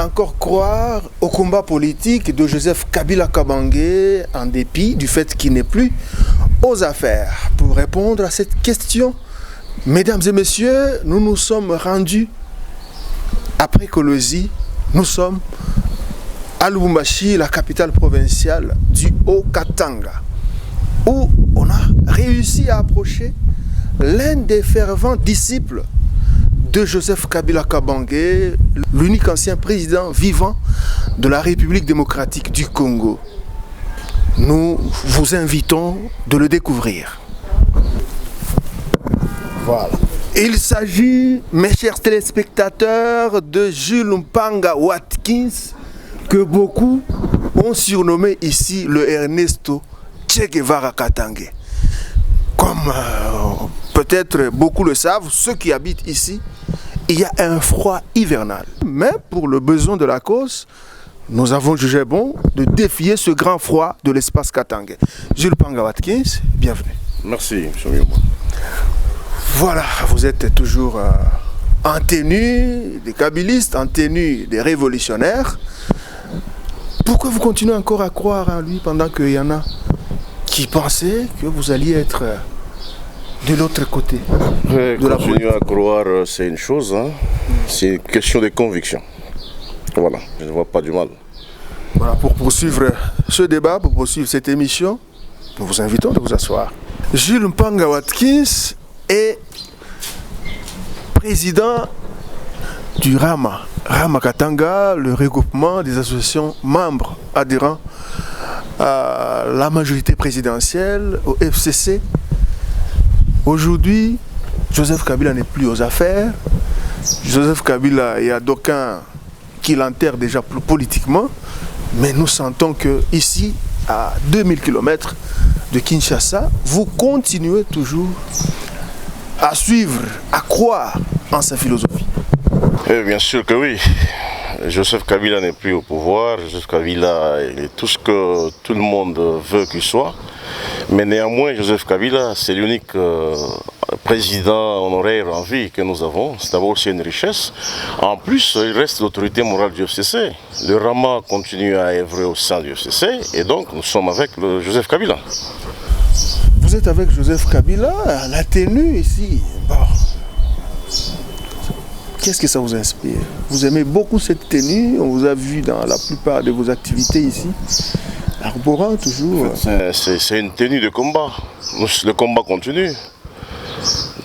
encore croire au combat politique de Joseph Kabila Kabange en dépit du fait qu'il n'est plus aux affaires? Pour répondre à cette question, mesdames et messieurs, nous nous sommes rendus après Kolosi, nous sommes à Lubumbashi, la capitale provinciale du Haut-Katanga, où on a réussi à approcher l'un des fervents disciples de Joseph Kabila Kabange, l'unique ancien président vivant de la République démocratique du Congo. Nous vous invitons de le découvrir. Voilà. Il s'agit, mes chers téléspectateurs, de Jules Mpanga Watkins, que beaucoup ont surnommé ici le Ernesto Che Guevara Katange. Comme peut-être beaucoup le savent, ceux qui habitent ici, il y a un froid hivernal. Mais pour le besoin de la cause, nous avons jugé bon de défier ce grand froid de l'espace Katange. Jules Mpanga Watkins, bienvenue. Merci, M. Miouma. Voilà, vous êtes toujours en tenue des kabylistes, en tenue des révolutionnaires. Pourquoi vous continuez encore à croire en lui pendant qu'il y en a qui pensaient que vous alliez être de l'autre côté de la Continuer à croire, c'est une chose, hein. C'est une question de conviction. Voilà, je ne vois pas du mal. Voilà, pour poursuivre ce débat, pour poursuivre cette émission, nous vous invitons de vous asseoir. Jules Mpanga Watkins est président du Rama Katanga, le regroupement des associations membres adhérents à la majorité présidentielle, au FCC. Aujourd'hui, Joseph Kabila n'est plus aux affaires. Joseph Kabila, il y a d'aucuns qui l'enterrent déjà politiquement, mais nous sentons que ici, à 2000 km de Kinshasa, vous continuez toujours à suivre, à croire en sa philosophie. Bien sûr que oui. Joseph Kabila n'est plus au pouvoir. Joseph Kabila il est tout ce que tout le monde veut qu'il soit. Mais néanmoins, Joseph Kabila, c'est l'unique président honoraire en vie que nous avons. C'est d'abord aussi une richesse. En plus, il reste l'autorité morale du FCC. Le Rama continue à œuvrer au sein du FCC et donc nous sommes avec Joseph Kabila. Vous êtes avec Joseph Kabila, la tenue ici. Bon. Qu'est-ce que ça vous inspire? Vous aimez beaucoup cette tenue, on vous a vu dans la plupart de vos activités ici, arborant toujours. C'est une tenue de combat. Le combat continue.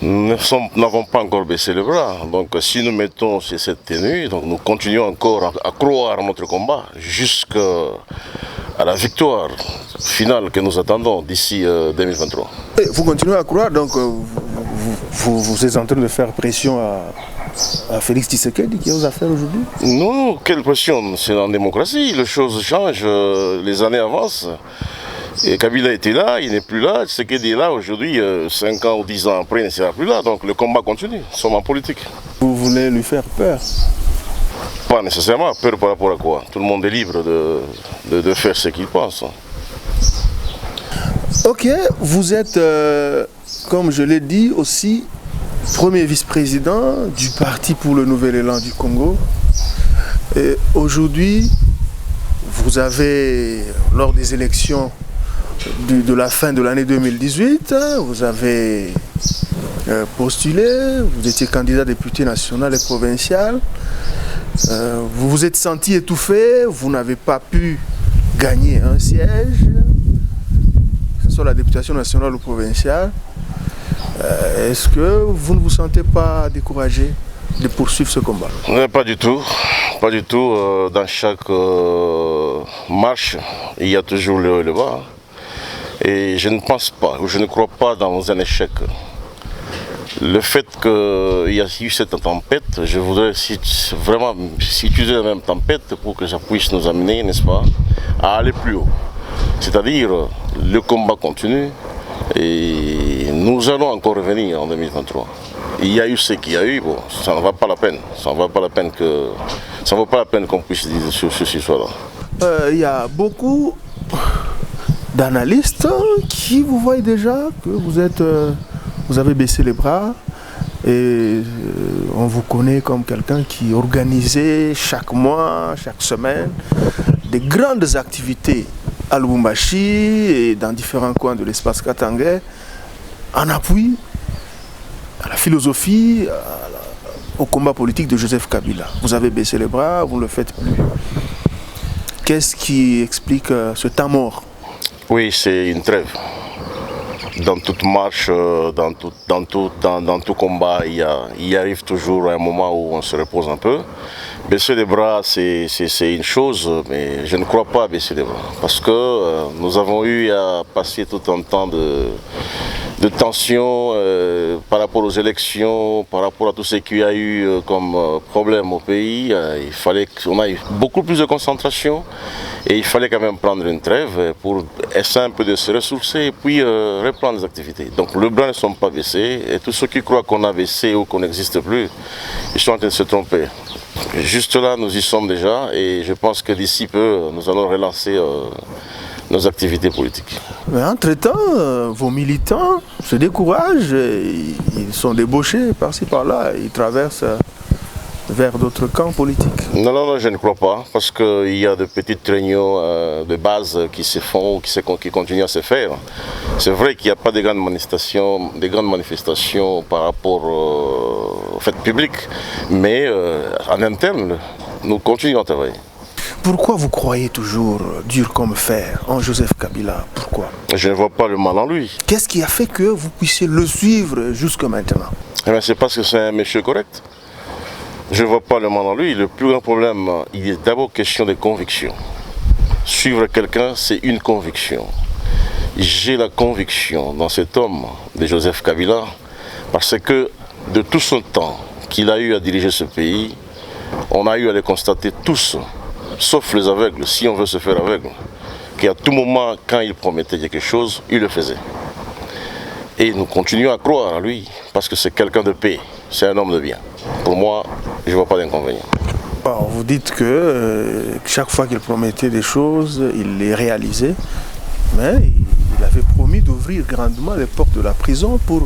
Nous n'avons pas encore baissé les bras. Donc si nous mettons cette tenue, donc nous continuons encore à croire à notre combat jusqu'à la victoire finale que nous attendons d'ici 2023. Et vous continuez à croire, donc vous êtes en train de faire pression à Félix Tshisekedi qui est aux affaires aujourd'hui? Non, quelle pression? C'est en démocratie, les choses changent, les années avancent. Et Kabila était là, il n'est plus là, Tshisekedi est là aujourd'hui, 5 ans ou 10 ans après, il ne sera plus là, donc le combat continue, nous sommes en politique. Vous voulez lui faire peur? Pas nécessairement, peur par rapport à quoi? Tout le monde est libre de faire ce qu'il pense. Ok, vous êtes, comme je l'ai dit aussi, premier vice-président du Parti pour le Nouvel Élan du Congo. Et aujourd'hui, vous avez, lors des élections de la fin de l'année 2018, vous avez postulé, vous étiez candidat député national et provincial. Vous vous êtes senti étouffé, vous n'avez pas pu gagner un siège, que ce soit la députation nationale ou provinciale. Est-ce que vous ne vous sentez pas découragé de poursuivre ce combat? Pas du tout. Pas du tout. Dans chaque marche, il y a toujours le haut et le bas. Et je ne pense pas, ou je ne crois pas dans un échec. Le fait qu'il y a eu cette tempête, je voudrais vraiment utiliser la même tempête pour que ça puisse nous amener, n'est-ce pas, à aller plus haut. C'est-à-dire, le combat continue. Et nous allons encore revenir en 2023. Il y a eu ce qu'il y a eu, bon, ça ne va pas la peine. Ça ne vaut pas la peine qu'on puisse dire sur ce soir-là. Il y a beaucoup d'analystes qui vous voient déjà que vous avez baissé les bras et on vous connaît comme quelqu'un qui organisait chaque mois, chaque semaine, des grandes activités à Lubumbashi et dans différents coins de l'espace katangais, en appui à la philosophie, au combat politique de Joseph Kabila. Vous avez baissé les bras, vous ne le faites plus. Qu'est-ce qui explique ce temps mort? Oui, c'est une trêve. Dans toute marche, dans tout combat, il arrive toujours un moment où on se repose un peu. Baisser les bras, c'est une chose, mais je ne crois pas à baisser les bras. Parce que nous avons eu à passer tout un temps de tension par rapport aux élections, par rapport à tout ce qu'il y a eu comme problème au pays. Il fallait qu'on ait beaucoup plus de concentration et il fallait quand même prendre une trêve pour essayer un peu de se ressourcer et puis reprendre les activités. Donc les bras ne sont pas baissés et tous ceux qui croient qu'on a baissé ou qu'on n'existe plus, ils sont en train de se tromper. Juste là, nous y sommes déjà et je pense que d'ici peu, nous allons relancer nos activités politiques. Mais entre-temps, vos militants se découragent, ils sont débauchés par-ci par-là, ils traversent vers d'autres camps politiques. Non, je ne crois pas, parce qu'il y a de petites réunions de base qui se font, qui continuent à se faire. C'est vrai qu'il n'y a pas de grandes manifestations par rapport aux fêtes publiques, mais en interne, nous continuons à travailler. Pourquoi vous croyez toujours dur comme fer en Joseph Kabila? Pourquoi? Je ne vois pas le mal en lui. Qu'est-ce qui a fait que vous puissiez le suivre jusque maintenant? C'est parce que c'est un monsieur correct. Je ne vois pas le mal en lui. Le plus grand problème, il est d'abord question de conviction. Suivre quelqu'un, c'est une conviction. J'ai la conviction dans cet homme de Joseph Kabila, parce que de tout son temps qu'il a eu à diriger ce pays, on a eu à le constater tous, sauf les aveugles, si on veut se faire aveugle, qu'à tout moment, quand il promettait quelque chose, il le faisait. Et nous continuons à croire à lui, parce que c'est quelqu'un de paix, c'est un homme de bien. Pour moi, je ne vois pas d'inconvénient. Alors, vous dites que chaque fois qu'il promettait des choses, il les réalisait, mais il avait promis d'ouvrir grandement les portes de la prison pour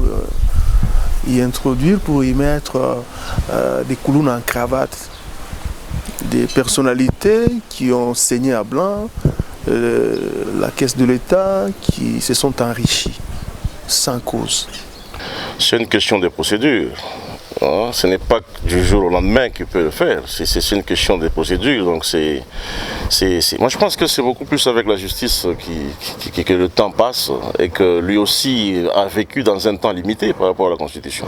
y introduire, pour y mettre des clowns en cravate, des personnalités qui ont saigné à blanc la caisse de l'État, qui se sont enrichies sans cause. C'est une question de procédure. Ce n'est pas du jour au lendemain qu'il peut le faire, c'est une question de procédure. Donc moi je pense que c'est beaucoup plus avec la justice que le temps passe et que lui aussi a vécu dans un temps limité par rapport à la Constitution.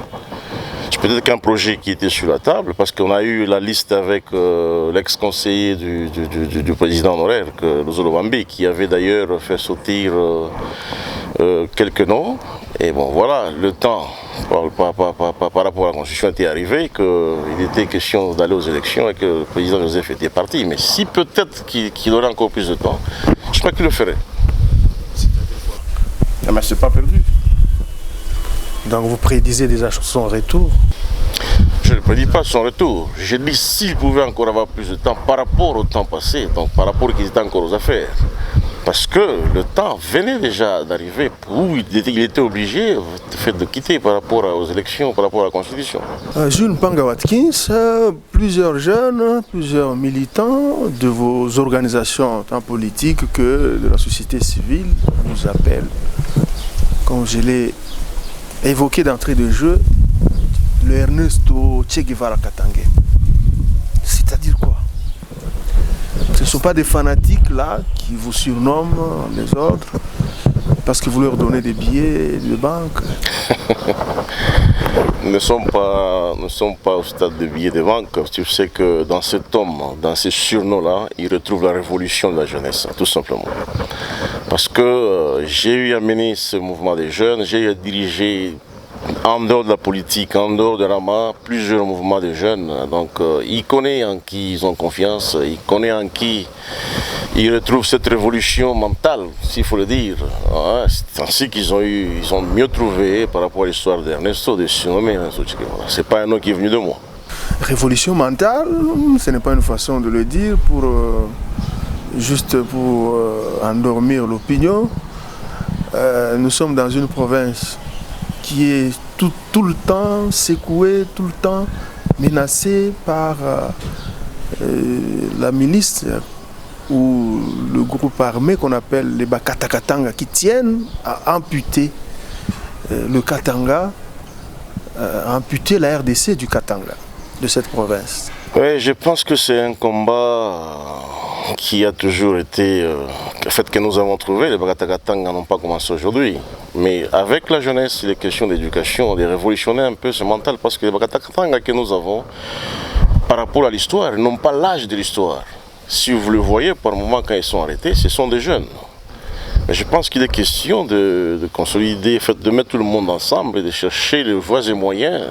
C'est peut-être qu'un projet qui était sur la table, parce qu'on a eu la liste avec l'ex-conseiller du président honoraire, Luzolo Bambi, qui avait d'ailleurs fait sortir quelques noms. Et bon voilà, le temps par rapport à la Constitution était arrivé, qu'il était question d'aller aux élections et que le président Joseph était parti. Mais si peut-être qu'il aurait encore plus de temps, je crois qu'il le ferait. Mais c'est pas perdu. Donc vous prédisez déjà son retour? Je ne prédis pas son retour. Je dis s'il pouvait encore avoir plus de temps par rapport au temps passé, donc par rapport qu'il était encore aux affaires. Parce que le temps venait déjà d'arriver où il était obligé de quitter par rapport aux élections, par rapport à la Constitution. Jules Mpanga Watkins, plusieurs jeunes, plusieurs militants de vos organisations tant politiques que de la société civile vous appellent, comme je l'ai évoqué d'entrée de jeu, le Ernesto Che Guevara Katangais. C'est-à-dire quoi? Ce ne sont pas des fanatiques là qui vous surnomment les autres parce que vous leur donnez des billets de banque? Nous ne sommes pas au stade de billets de banque. Tu sais que dans cet homme, dans ces surnoms-là, il retrouve la révolution de la jeunesse, tout simplement. Parce que j'ai eu à mener ce mouvement des jeunes, j'ai eu à diriger en dehors de la politique, en dehors de Rama, plusieurs mouvements de jeunes. Donc il connaît en qui ils ont confiance, il connaît en qui ils retrouvent cette révolution mentale, s'il faut le dire. C'est ainsi qu'ils ont mieux trouvé par rapport à l'histoire d'Ernesto de surnommer Ernesto Che Guevara. C'est pas un nom qui est venu de moi. Révolution mentale, ce n'est pas une façon de le dire juste pour endormir l'opinion. Nous sommes dans une province qui est tout le temps secoué, tout le temps menacé par la milice ou le groupe armé qu'on appelle les Bakata Katanga, qui tiennent à amputer le Katanga, à amputer la RDC du Katanga, de cette province. Oui, je pense que c'est un combat qui a toujours été, en fait, que nous avons trouvé. Les Bakata Katanga n'ont pas commencé aujourd'hui. Mais avec la jeunesse, les questions d'éducation, de révolutionner un peu ce mental, parce que les Bakata Katanga que nous avons, par rapport à l'histoire, ils n'ont pas l'âge de l'histoire. Si vous le voyez, par moment, quand ils sont arrêtés, ce sont des jeunes. Mais je pense qu'il est question de consolider, de mettre tout le monde ensemble et de chercher les voies et moyens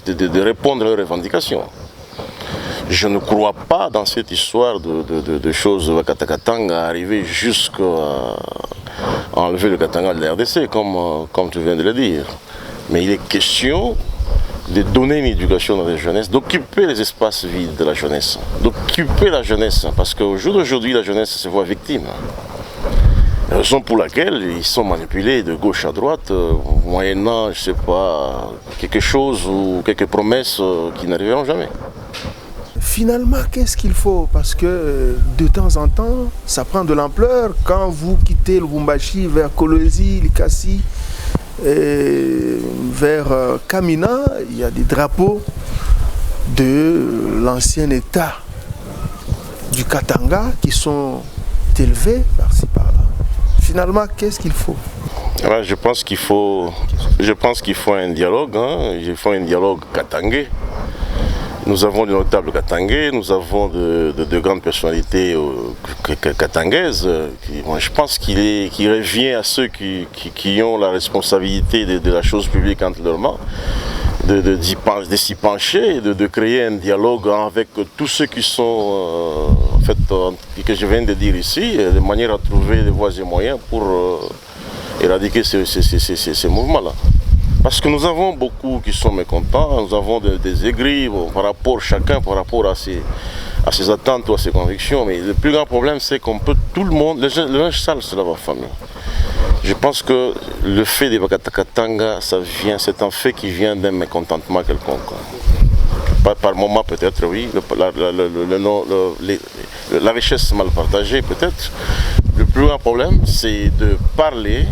de répondre à leurs revendications. Je ne crois pas dans cette histoire de choses de Bakata Katanga arriver jusqu'à enlever le Katanga de la RDC, comme tu viens de le dire. Mais il est question de donner une éducation dans la jeunesse, d'occuper les espaces vides de la jeunesse, d'occuper la jeunesse, parce qu'au jour d'aujourd'hui, la jeunesse se voit victime. Raison pour laquelle ils sont manipulés de gauche à droite, moyennant, je ne sais pas, quelque chose ou quelques promesses qui n'arriveront jamais. Finalement, qu'est-ce qu'il faut? Parce que de temps en temps, ça prend de l'ampleur. Quand vous quittez Lubumbashi vers Kolwezi, Likasi, vers Kamina, il y a des drapeaux de l'ancien État du Katanga qui sont élevés par-ci par-là. Finalement, qu'est-ce qu'il faut? Alors, je pense qu'il faut un dialogue, il faut un dialogue katangais. Nous avons de notables katangais, nous avons de grandes personnalités katangaises. Moi, je pense qu'il revient à ceux qui ont la responsabilité de la chose publique entre leurs mains, de s'y pencher, de créer un dialogue avec tous ceux qui sont, en fait, que je viens de dire ici, de manière à trouver des voies et moyens pour éradiquer ces mouvements-là. Parce que nous avons beaucoup qui sont mécontents, nous avons des aigris par rapport chacun, par rapport à ses attentes ou à ses convictions. Mais le plus grand problème, c'est qu'on peut tout le monde, le linge sale, c'est la famille. Je pense que le fait des Bakata Katanga, c'est un fait qui vient d'un mécontentement quelconque. Par moment peut-être, oui, la richesse mal partagée peut-être. Le plus grand problème, c'est de parler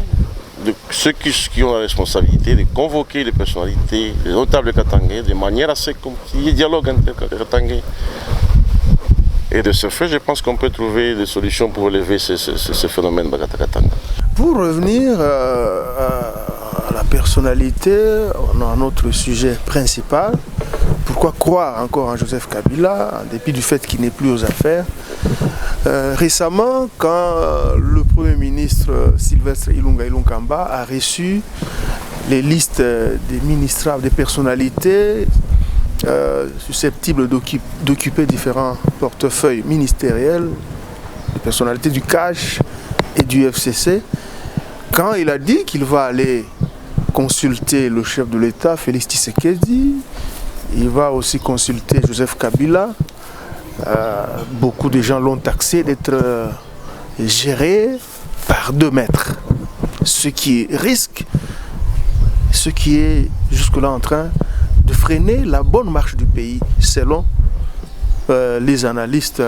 de ceux qui ont la responsabilité de convoquer les personnalités, les notables katangais, de manière à ce qu'il y ait dialogue entre katangais. Et de ce fait, je pense qu'on peut trouver des solutions pour relever ce phénomène Bakata Katanga. Pour revenir à la personnalité, on a un autre sujet principal. Pourquoi croire encore en Joseph Kabila, en dépit du fait qu'il n'est plus aux affaires? Récemment, quand le Premier ministre Sylvestre Ilunga Ilunkamba a reçu les listes des ministrables, des personnalités susceptibles d'occuper différents portefeuilles ministériels, des personnalités du CAJ et du FCC, quand il a dit qu'il va aller consulter le chef de l'État, Félix Tshisekedi, il va aussi consulter Joseph Kabila. Beaucoup de gens l'ont taxé d'être géré par 2 maîtres. Ce qui risque, ce qui est jusque-là en train de freiner la bonne marche du pays, selon les analystes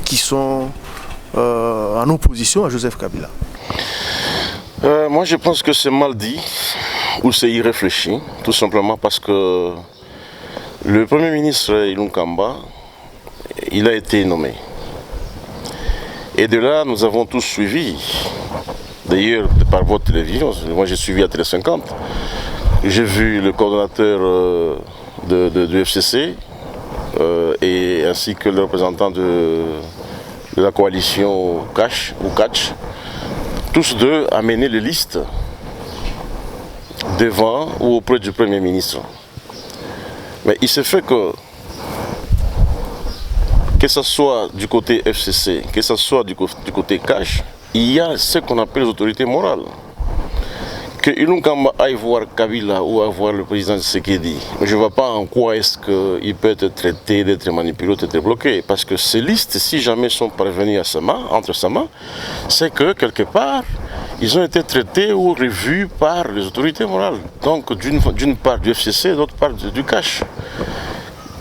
qui sont en opposition à Joseph Kabila. Moi je pense que c'est mal dit ou c'est irréfléchi, tout simplement parce que le Premier ministre Ilunkamba, il a été nommé. Et de là, nous avons tous suivi, d'ailleurs par votre télévision, moi j'ai suivi à Télé 50, j'ai vu le coordonnateur du FCC et ainsi que le représentant de la coalition CACH, tous deux amener les listes devant ou auprès du Premier ministre. Mais il se fait que ce soit du côté FCC, que ce soit du côté CACH, il y a ce qu'on appelle les autorités morales. Que Ilunkamba aille voir Kabila ou aille voir le président Tshisekedi, je ne vois pas en quoi est-ce qu'il peut être traité, d'être manipulé, d'être bloqué. Parce que ces listes, si jamais sont parvenues entre ses mains, c'est que quelque part, ils ont été traités ou revus par les autorités morales. Donc d'une part du FCC et d'autre part du CACH.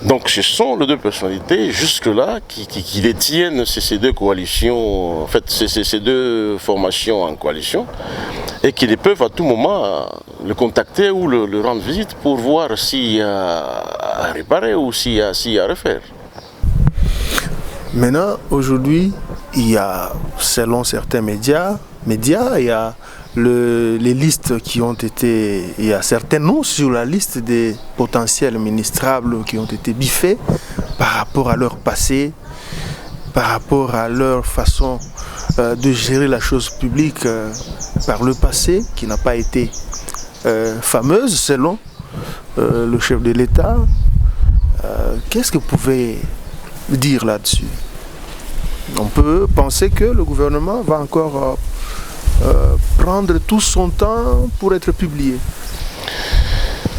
Donc ce sont les deux personnalités jusque-là qui détiennent ces deux coalitions, en fait ces deux formations en coalition, et qui peuvent à tout moment le contacter ou le rendre visite pour voir s'il y a à réparer ou s'il y a à refaire. Maintenant, aujourd'hui, il y a, selon certains médias, il y a les listes qui ont été, il y a certains noms sur la liste des potentiels ministrables qui ont été biffés par rapport à leur passé, par rapport à leur façon de gérer la chose publique par le passé, qui n'a pas été fameuse selon le chef de l'État. Qu'est-ce que vous pouvez dire là-dessus? On peut penser que le gouvernement va encore prendre tout son temps pour être publié.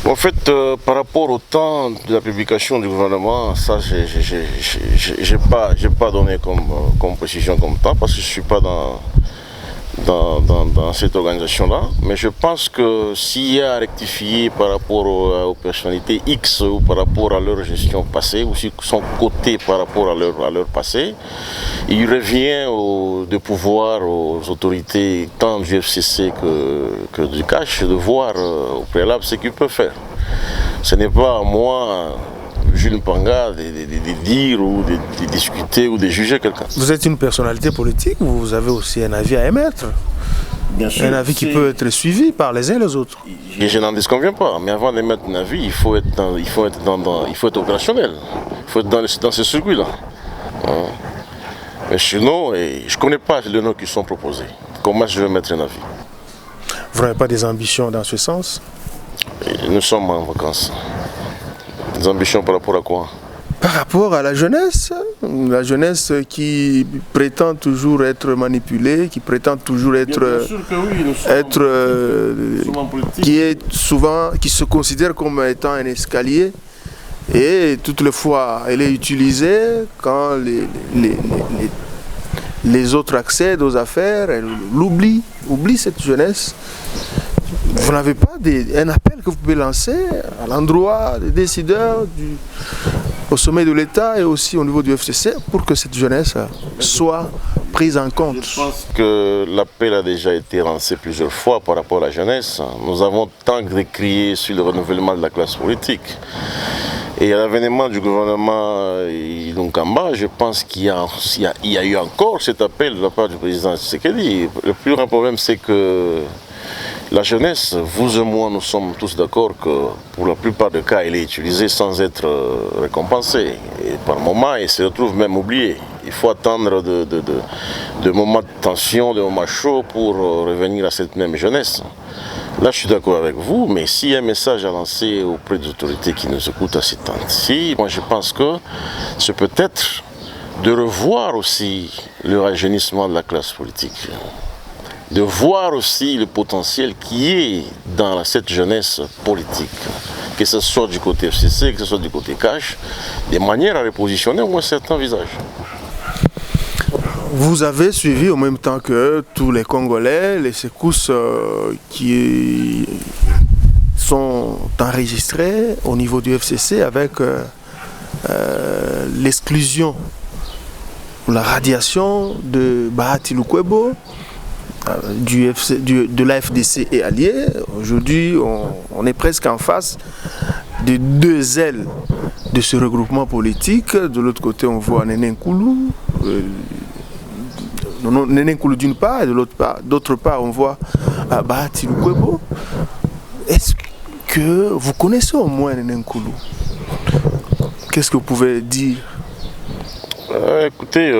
En fait, par rapport au temps de la publication du gouvernement, ça, j'ai pas donné comme précision comme temps parce que je ne suis pas dans cette organisation-là. Mais je pense que s'il y a à rectifier par rapport aux personnalités X ou par rapport à leur gestion passée, ou s'ils sont cotés par rapport à leur passé, il revient de pouvoir aux autorités tant du FCC que du CACH de voir au préalable ce qu'ils peuvent faire. Ce n'est pas à moi, Jules Mpanga, de dire ou de discuter ou de juger quelqu'un. Vous êtes une personnalité politique, vous avez aussi un avis à émettre. Bien sûr, un avis qui peut être suivi par les uns et les autres. Et je n'en disconviens pas, mais avant d'émettre un avis, il faut être opérationnel. Il faut être dans ce circuit-là. Mais sinon, je ne connais pas les noms qui sont proposés. Comment je vais mettre un avis? Vous n'avez pas des ambitions dans ce sens? Nous sommes en vacances. Des ambitions par rapport à quoi? Par rapport à la jeunesse qui prétend toujours être manipulée, qui prétend toujours être, qui se considère comme étant un escalier, et toutes les fois elle est utilisée quand les autres accèdent aux affaires, elle oublie cette jeunesse. Vous n'avez pas un appel que vous pouvez lancer à l'endroit des décideurs au sommet de l'État et aussi au niveau du FCC pour que cette jeunesse soit prise en compte? Je pense que l'appel a déjà été lancé plusieurs fois par rapport à la jeunesse. Nous avons tant décrié sur le renouvellement de la classe politique. Et à l'avènement du gouvernement Ilunkamba, je pense qu'il y a eu encore cet appel de la part du président Tshisekedi. Le plus grand problème, c'est que la jeunesse, vous et moi, nous sommes tous d'accord que pour la plupart des cas, elle est utilisée sans être récompensée. Et par moments, elle se retrouve même oubliée. Il faut attendre de moments de tension, de moments chauds pour revenir à cette même jeunesse. Là, je suis d'accord avec vous, mais s'il y a un message à lancer auprès des autorités qui nous écoutent à ces temps-ci, moi je pense que c'est peut-être de revoir aussi le rajeunissement de la classe politique. De voir aussi le potentiel qui est dans cette jeunesse politique, que ce soit du côté FCC, que ce soit du côté CACH, de manière à repositionner au moins certains visages. Vous avez suivi en même temps que tous les Congolais les secousses qui sont enregistrées au niveau du FCC avec l'exclusion, la radiation de Bahati Lukwebo, de l'AFDC et alliés. Aujourd'hui, on est presque en face de deux ailes de ce regroupement politique. De l'autre côté, on voit Néné Nkoulou, d'une part, et d'autre part, on voit Bahati Lukwebo. Est-ce que vous connaissez au moins Néné Nkoulou? Qu'est-ce que vous pouvez dire? Écoutez,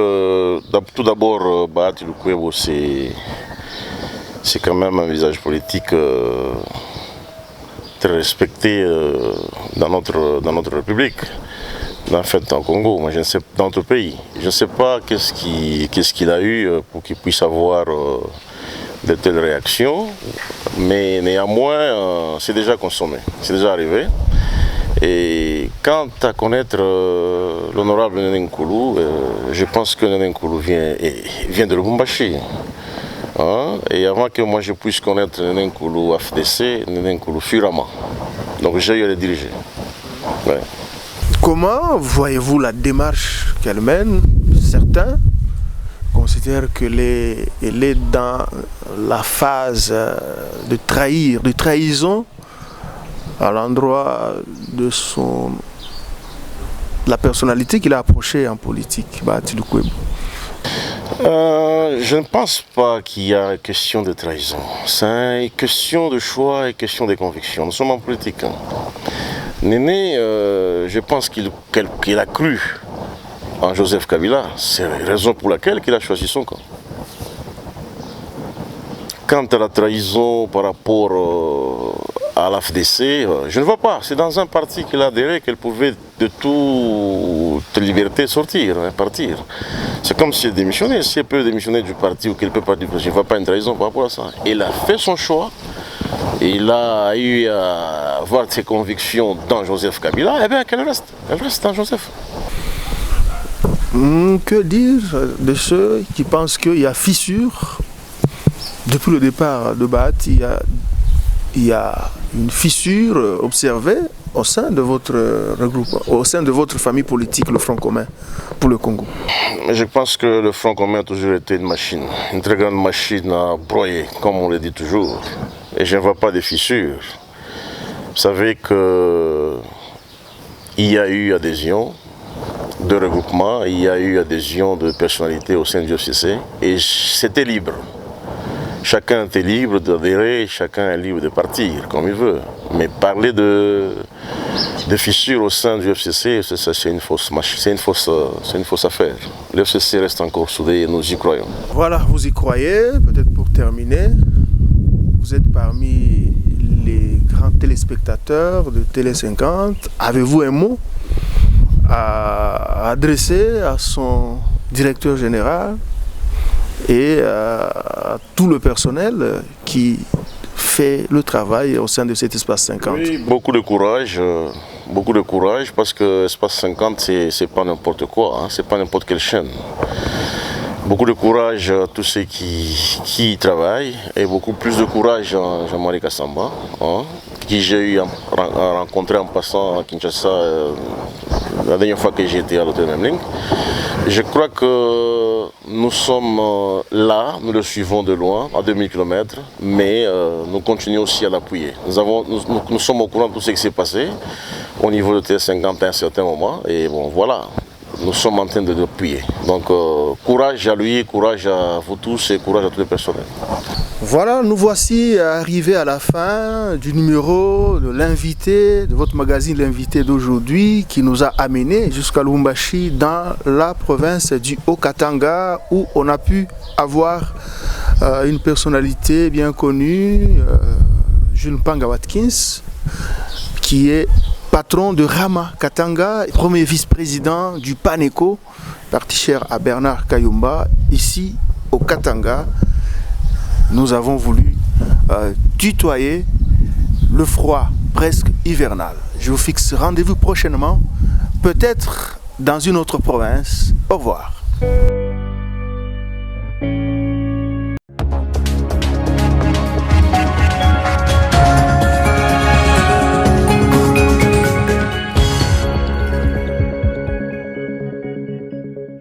tout d'abord, Bahati Lukwebo, c'est quand même un visage politique très respecté dans notre République, en fait en Congo, moi je ne sais, dans notre pays. Je ne sais pas qu'est-ce qu'il a eu pour qu'il puisse avoir de telles réactions, mais néanmoins c'est déjà consommé, c'est déjà arrivé. Et quant à connaître l'honorable Néné Nkoulou, je pense que Néné Nkoulou vient de Lubumbashi. Hein, et avant que moi je puisse connaître Néné Nkoulou FDC, Néné Nkoulou Furama. Donc j'ai eu à les diriger. Ouais. Comment voyez-vous la démarche qu'elle mène? Certains considèrent qu'elle est dans la phase de trahir, de trahison à l'endroit de la personnalité qu'il a approchée en politique, Bahati Lukwebo. Je ne pense pas qu'il y a question de trahison. C'est une question de choix et question de conviction. Nous sommes en politique. Hein. Néné, je pense qu'il a cru en Joseph Kabila. C'est la raison pour laquelle il a choisi son camp. Quant à la trahison par rapport à l'AFDC, je ne vois pas. C'est dans un parti qu'il a adhéré qu'elle pouvait de toute liberté sortir, partir. C'est comme si elle démissionnait. Si elle peut démissionner du parti ou qu'elle peut partir, je ne vois pas une trahison par rapport à ça. Il a fait son choix. Il a eu à avoir ses convictions dans Joseph Kabila. Eh bien, qu'elle reste. Elle reste dans Joseph. Que dire de ceux qui pensent qu'il y a fissure? Depuis le départ de Bahati, il y a une fissure observée au sein de votre regroupement, au sein de votre famille politique, le Front commun pour le Congo. Je pense que le Front commun a toujours été une machine, une très grande machine à broyer, comme on le dit toujours. Et je ne vois pas de fissures. Vous savez qu'il y a eu adhésion de regroupement, il y a eu adhésion de personnalités au sein du FCC et c'était libre. Chacun était libre d'adhérer, chacun est libre de partir comme il veut. Mais parler de fissures au sein du FCC, c'est une fausse affaire. Le FCC reste encore soudé et nous y croyons. Voilà, vous y croyez. Peut-être pour terminer, vous êtes parmi les grands téléspectateurs de Télé 50. Avez-vous un mot à adresser à son directeur général et à tout le personnel qui fait le travail au sein de cet Espace 50? Oui, beaucoup de courage parce que Espace 50 c'est pas n'importe quoi, hein, c'est pas n'importe quelle chaîne. Beaucoup de courage à tous ceux qui y travaillent et beaucoup plus de courage à Jean-Marie Kassamba, hein, qui j'ai eu à rencontrer en passant à Kinshasa la dernière fois que j'ai été à l'hôtel Memling. Je crois que nous sommes là, nous le suivons de loin, à 2000 km, mais nous continuons aussi à l'appuyer. Nous sommes au courant de tout ce qui s'est passé au niveau de T50 à un certain moment, et bon voilà, nous sommes en train de l'appuyer. Donc courage à lui, courage à vous tous et courage à tous les personnels. Voilà, nous voici arrivés à la fin du numéro de l'invité, de votre magazine L'invité d'aujourd'hui, qui nous a amenés jusqu'à Lubumbashi dans la province du Haut-Katanga, où on a pu avoir une personnalité bien connue, Jules Mpanga Watkins, qui est patron de Rama Katanga, premier vice-président du PANECO, parti cher à Bernard Kayumba, ici au Katanga. Nous avons voulu tutoyer le froid presque hivernal. Je vous fixe rendez-vous prochainement, peut-être dans une autre province. Au revoir.